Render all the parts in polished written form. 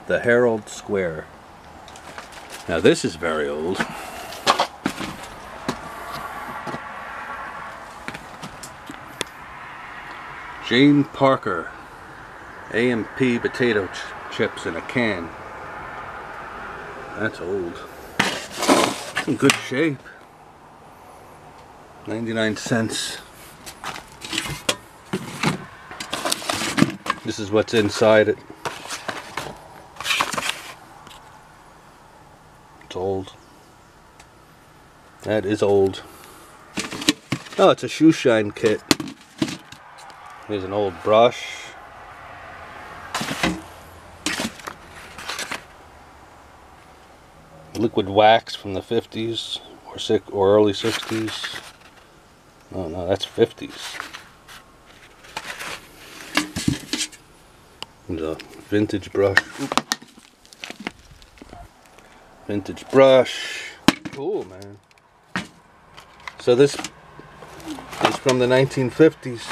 the Herald Square. Now this is very old. Jane Parker A&P potato chips in a can. That's old. In good shape. 99 cents. This is what's inside it. It's old. That is old. Oh, it's a shoe shine kit. Here's an old brush. Liquid wax from the 50s or early 60s. Oh no, that's 50s. There's a vintage brush. Oop. Vintage brush. Cool, man. So this is from the 1950s.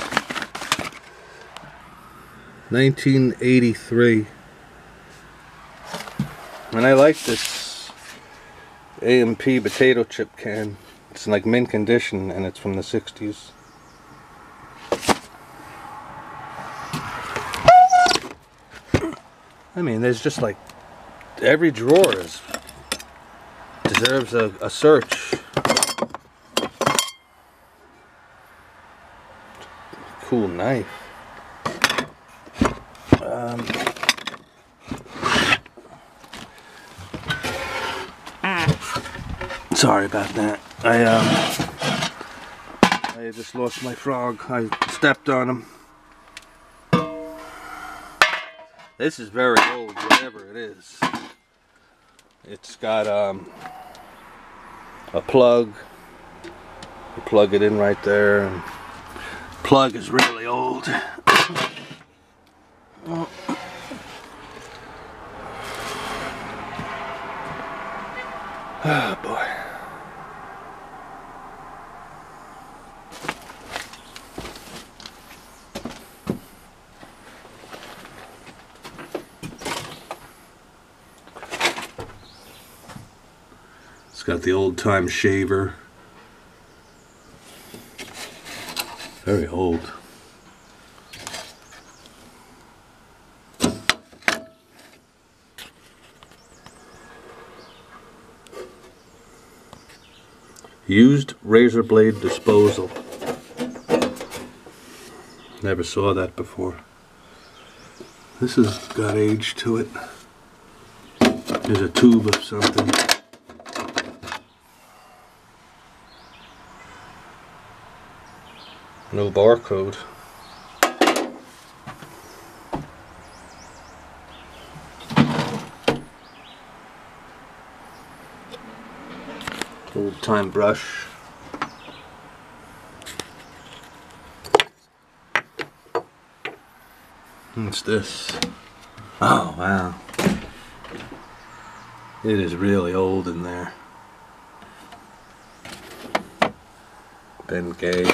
1983. And I like this A&P potato chip can. It's in like mint condition and it's from the 60s. I mean, there's just like every drawer deserves a search. Cool knife. Sorry about that. I just lost my frog. I stepped on him. This is very old, whatever it is. It's got a plug. You plug it in right there, and plug is really old. Oh. Oh boy. It's got the old time shaver. Very old. Used razor blade disposal. Never saw that before. This has got age to it. There's a tube of something. No barcode. Old time brush. What's this? Oh wow. It is really old in there. Ben Gay.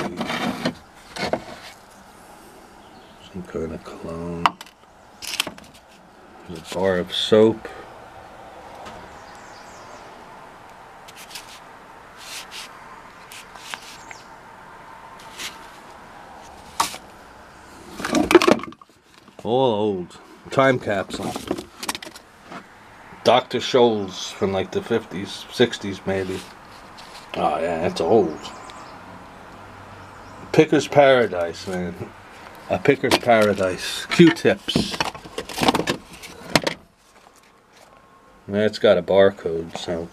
Some kind of cologne. There's a bar of soap. All old. Time capsule. Dr. Scholl's from like the 50s, 60s maybe. Oh yeah, that's old. Picker's Paradise, man. A Picker's Paradise. Q-tips. That's got a barcode, so.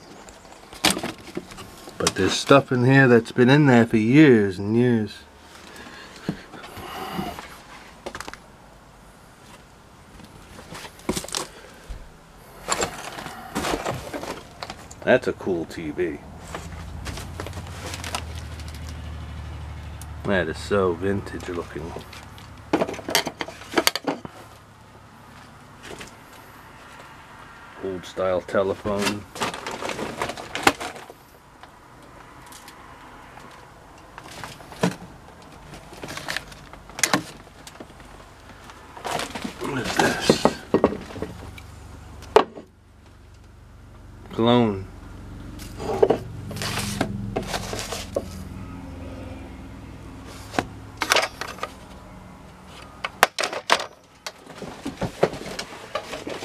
But there's stuff in here that's been in there for years and years. That's a cool TV. That is so vintage looking. Old style telephone. What is this? alone.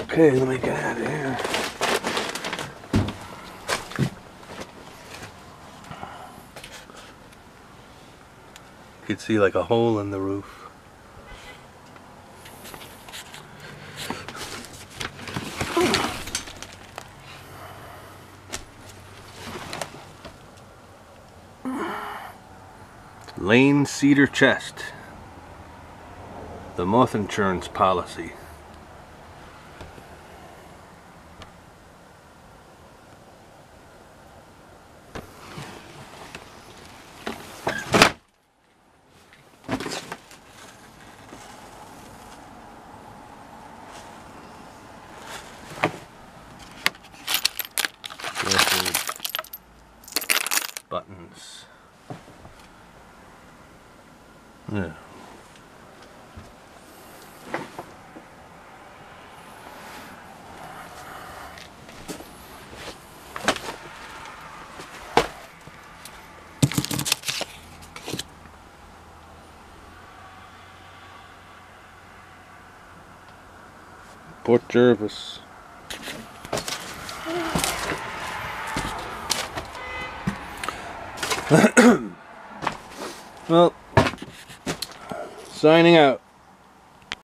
Okay, let me get out of here. You can see like a hole in the roof. Lane cedar chest. The moth insurance policy. Buttons. Yeah. Port Jervis. Well, signing out.